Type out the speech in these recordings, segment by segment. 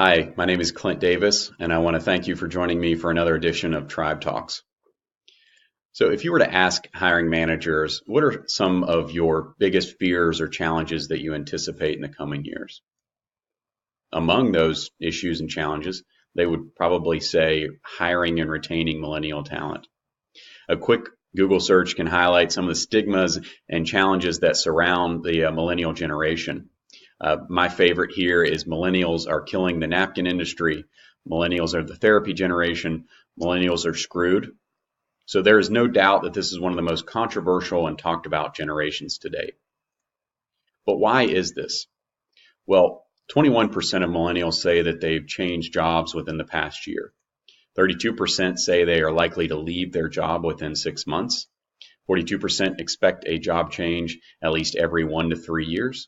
Hi, my name is Clint Davis, and I want to thank you for joining me for another edition of Tribe Talks. So, if you were to ask hiring managers, what are some of your biggest fears or challenges that you anticipate in the coming years? Among those issues and challenges, they would probably say hiring and retaining millennial talent. A quick Google search can highlight some of the stigmas and challenges that surround the millennial generation. My favorite here is millennials are killing the napkin industry. Millennials are the therapy generation. Millennials are screwed. So there is no doubt that this is one of the most controversial and talked about generations to date. But why is this? Well, 21% of millennials say that they've changed jobs within the past year. 32% say they are likely to leave their job within 6 months. 42% expect a job change at least every 1 to 3 years.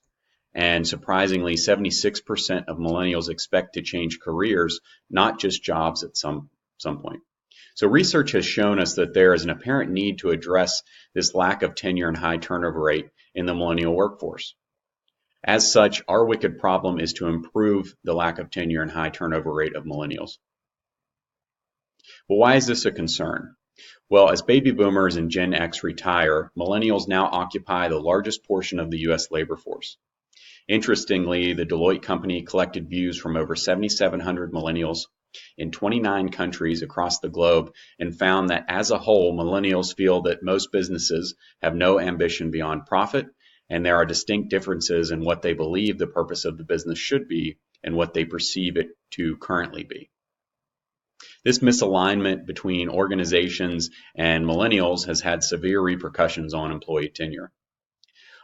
And surprisingly, 76% of millennials expect to change careers, not just jobs at some point. So research has shown us that there is an apparent need to address this lack of tenure and high turnover rate in the millennial workforce. As such, our wicked problem is to improve the lack of tenure and high turnover rate of millennials. Well, why is this a concern? Well, as baby boomers and Gen X retire, millennials now occupy the largest portion of the U.S. labor force. Interestingly, the Deloitte company collected views from over 7,700 millennials in 29 countries across the globe and found that as a whole, millennials feel that most businesses have no ambition beyond profit, and there are distinct differences in what they believe the purpose of the business should be and what they perceive it to currently be. This misalignment between organizations and millennials has had severe repercussions on employee tenure.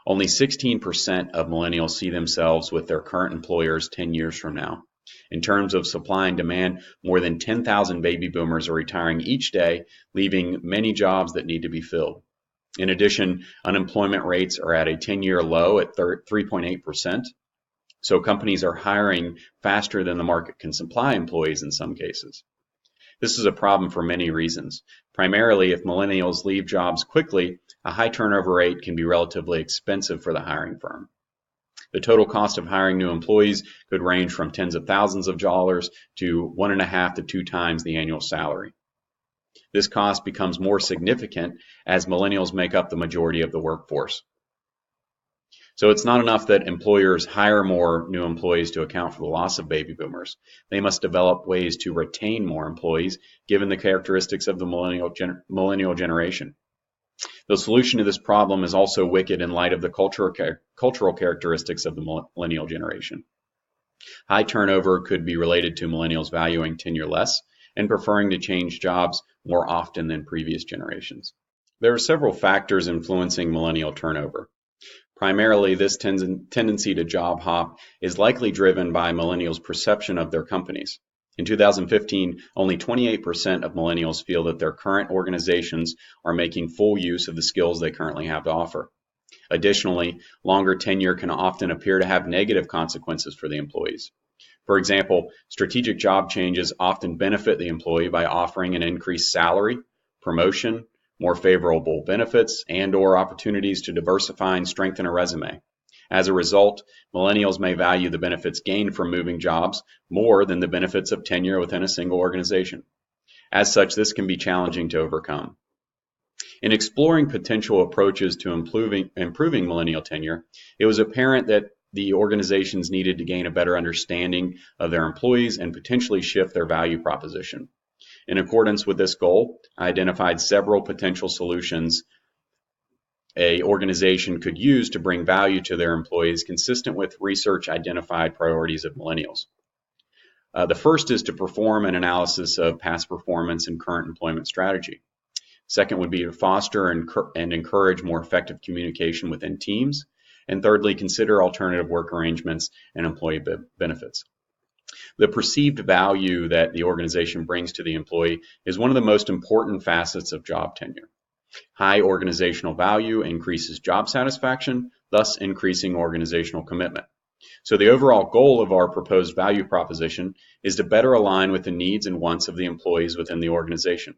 Only 16% of millennials see themselves with their current employers 10 years from now. In terms of supply and demand, more than 10,000 baby boomers are retiring each day, leaving many jobs that need to be filled. In addition, unemployment rates are at a 10-year low at 3.8%. So companies are hiring faster than the market can supply employees in some cases. This is a problem for many reasons. Primarily, if millennials leave jobs quickly, a high turnover rate can be relatively expensive for the hiring firm. The total cost of hiring new employees could range from tens of thousands of dollars to 1.5 to 2 times the annual salary. This cost becomes more significant as millennials make up the majority of the workforce. So it's not enough that employers hire more new employees to account for the loss of baby boomers. They must develop ways to retain more employees given the characteristics of the millennial generation. The solution to this problem is also wicked in light of the cultural characteristics of the millennial generation. High turnover could be related to millennials valuing tenure less and preferring to change jobs more often than previous generations. There are several factors influencing millennial turnover. Primarily, this tendency to job hop is likely driven by millennials' perception of their companies. In 2015, only 28% of millennials feel that their current organizations are making full use of the skills they currently have to offer. Additionally, longer tenure can often appear to have negative consequences for the employees. For example, strategic job changes often benefit the employee by offering an increased salary, promotion, more favorable benefits, and/or opportunities to diversify and strengthen a resume. As a result, millennials may value the benefits gained from moving jobs more than the benefits of tenure within a single organization. As such, this can be challenging to overcome. In exploring potential approaches to improving millennial tenure, it was apparent that the organizations needed to gain a better understanding of their employees and potentially shift their value proposition. In accordance with this goal, I identified several potential solutions an organization could use to bring value to their employees consistent with research identified priorities of millennials. The first is to perform an analysis of past performance and current employment strategy. Second would be to foster and encourage more effective communication within teams. And thirdly, consider alternative work arrangements and employee benefits. The perceived value that the organization brings to the employee is one of the most important facets of job tenure. High organizational value increases job satisfaction, thus increasing organizational commitment. So the overall goal of our proposed value proposition is to better align with the needs and wants of the employees within the organization.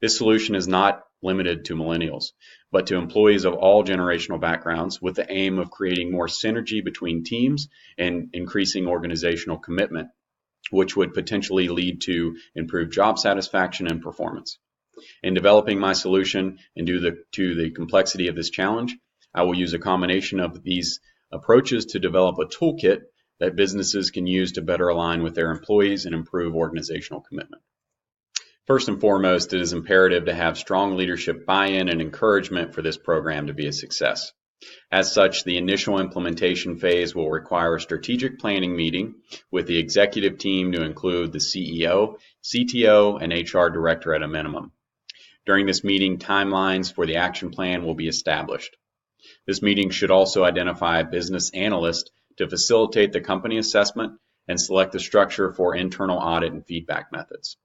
This solution is not limited to millennials, but to employees of all generational backgrounds with the aim of creating more synergy between teams and increasing organizational commitment which would potentially lead to improved job satisfaction and performance. In developing my solution and due to the complexity of this challenge, I will use a combination of these approaches to develop a toolkit that businesses can use to better align with their employees and improve organizational commitment. First and foremost, it is imperative to have strong leadership buy-in and encouragement for this program to be a success. As such, the initial implementation phase will require a strategic planning meeting with the executive team to include the CEO, CTO, and HR director at a minimum. During this meeting, timelines for the action plan will be established. This meeting should also identify a business analyst to facilitate the company assessment and select the structure for internal audit and feedback methods.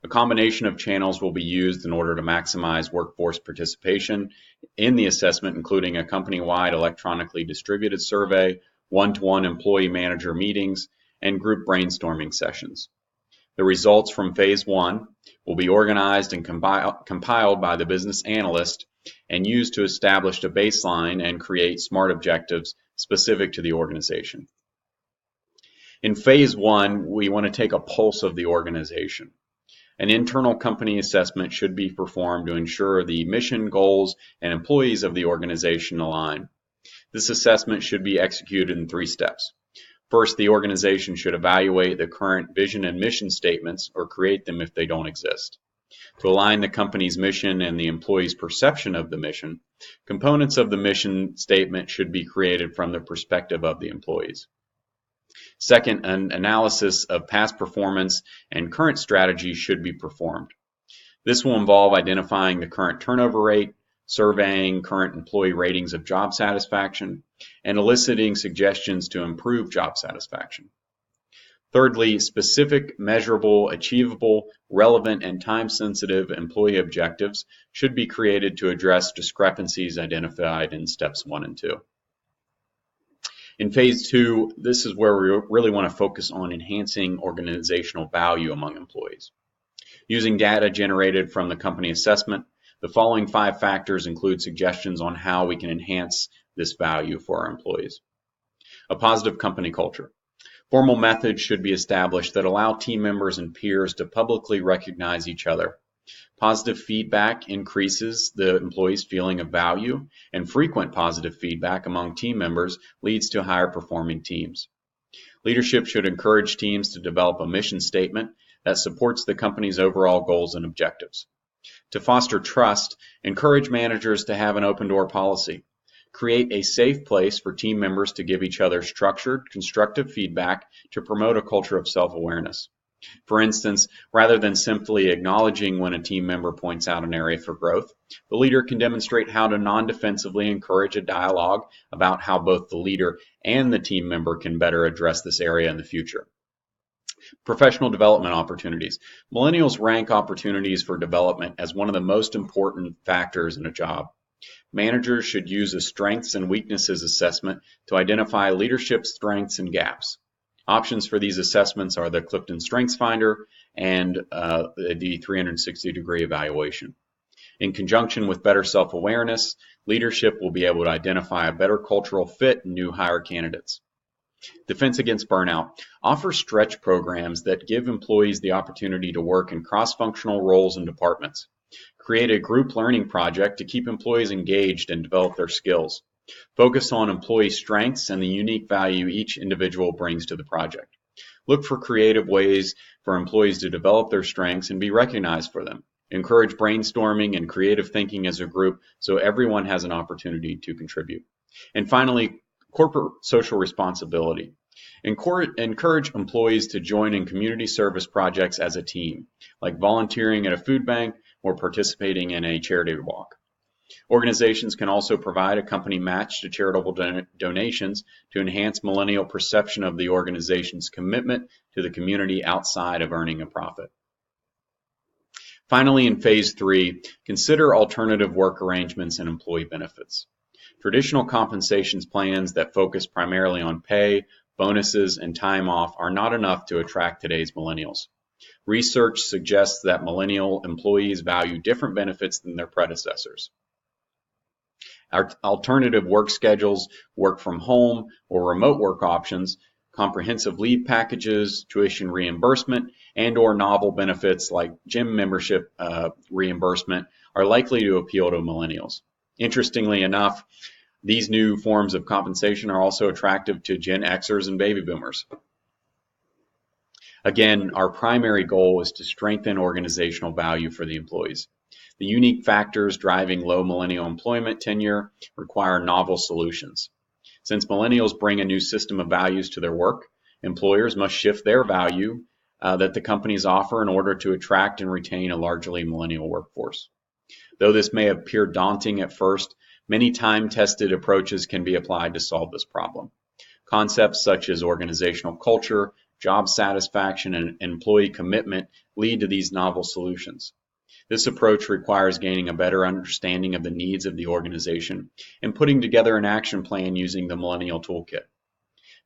A combination of channels will be used in order to maximize workforce participation in the assessment, including a company-wide electronically distributed survey, one-to-one employee manager meetings, and group brainstorming sessions. The results from phase 1 will be organized and compiled by the business analyst and used to establish a baseline and create SMART objectives specific to the organization. In phase 1, we want to take a pulse of the organization. An internal company assessment should be performed to ensure the mission, goals, and employees of the organization align. This assessment should be executed in 3 steps. First, the organization should evaluate the current vision and mission statements or create them if they don't exist. To align the company's mission and the employee's perception of the mission, components of the mission statement should be created from the perspective of the employees. Second, an analysis of past performance and current strategies should be performed. This will involve identifying the current turnover rate, surveying current employee ratings of job satisfaction, and eliciting suggestions to improve job satisfaction. Thirdly, specific, measurable, achievable, relevant, and time-sensitive employee objectives should be created to address discrepancies identified in steps 1 and 2. In phase 2, this is where we really want to focus on enhancing organizational value among employees. Using data generated from the company assessment, the following 5 factors include suggestions on how we can enhance this value for our employees. A positive company culture. Formal methods should be established that allow team members and peers to publicly recognize each other. Positive feedback increases the employee's feeling of value, and frequent positive feedback among team members leads to higher performing teams. Leadership should encourage teams to develop a mission statement that supports the company's overall goals and objectives. To foster trust, encourage managers to have an open door policy. Create a safe place for team members to give each other structured, constructive feedback to promote a culture of self-awareness. For instance, rather than simply acknowledging when a team member points out an area for growth, the leader can demonstrate how to non-defensively encourage a dialogue about how both the leader and the team member can better address this area in the future. Professional development opportunities. Millennials rank opportunities for development as one of the most important factors in a job. Managers should use a strengths and weaknesses assessment to identify leadership strengths and gaps. Options for these assessments are the Clifton Strengths Finder and the 360-degree evaluation. In conjunction with better self-awareness, leadership will be able to identify a better cultural fit in new hire candidates. Defense against burnout. Offer stretch programs that give employees the opportunity to work in cross-functional roles and departments. Create a group learning project to keep employees engaged and develop their skills. Focus on employee strengths and the unique value each individual brings to the project. Look for creative ways for employees to develop their strengths and be recognized for them. Encourage brainstorming and creative thinking as a group so everyone has an opportunity to contribute. And finally, corporate social responsibility. Encourage employees to join in community service projects as a team, like volunteering at a food bank or participating in a charity walk. Organizations can also provide a company match to charitable donations to enhance millennial perception of the organization's commitment to the community outside of earning a profit. Finally, in phase 3, consider alternative work arrangements and employee benefits. Traditional compensations plans that focus primarily on pay, bonuses, and time off are not enough to attract today's millennials. Research suggests that millennial employees value different benefits than their predecessors. Our alternative work schedules, work from home, or remote work options comprehensive leave packages, tuition reimbursement, and/or novel benefits like gym membership reimbursement are likely to appeal to millennials. Interestingly enough, these new forms of compensation are also attractive to Gen Xers and baby boomers. Again, our primary goal is to strengthen organizational value for the employees. The unique factors driving low millennial employment tenure require novel solutions. Since millennials bring a new system of values to their work, employers must shift their value that the companies offer in order to attract and retain a largely millennial workforce. Though this may appear daunting at first, many time-tested approaches can be applied to solve this problem. Concepts such as organizational culture, job satisfaction, and employee commitment lead to these novel solutions. This approach requires gaining a better understanding of the needs of the organization and putting together an action plan using the Millennial Toolkit.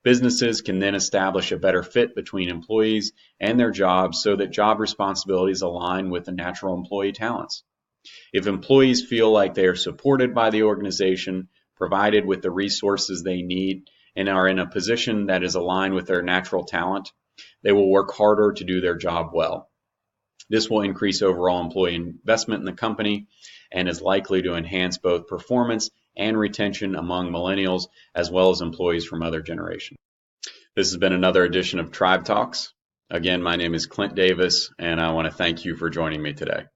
Businesses can then establish a better fit between employees and their jobs so that job responsibilities align with the natural employee talents. If employees feel like they are supported by the organization, provided with the resources they need, and are in a position that is aligned with their natural talent, they will work harder to do their job well. This will increase overall employee investment in the company and is likely to enhance both performance and retention among millennials as well as employees from other generations. This has been another edition of Tribe Talks. Again, my name is Clint Davis, and I want to thank you for joining me today.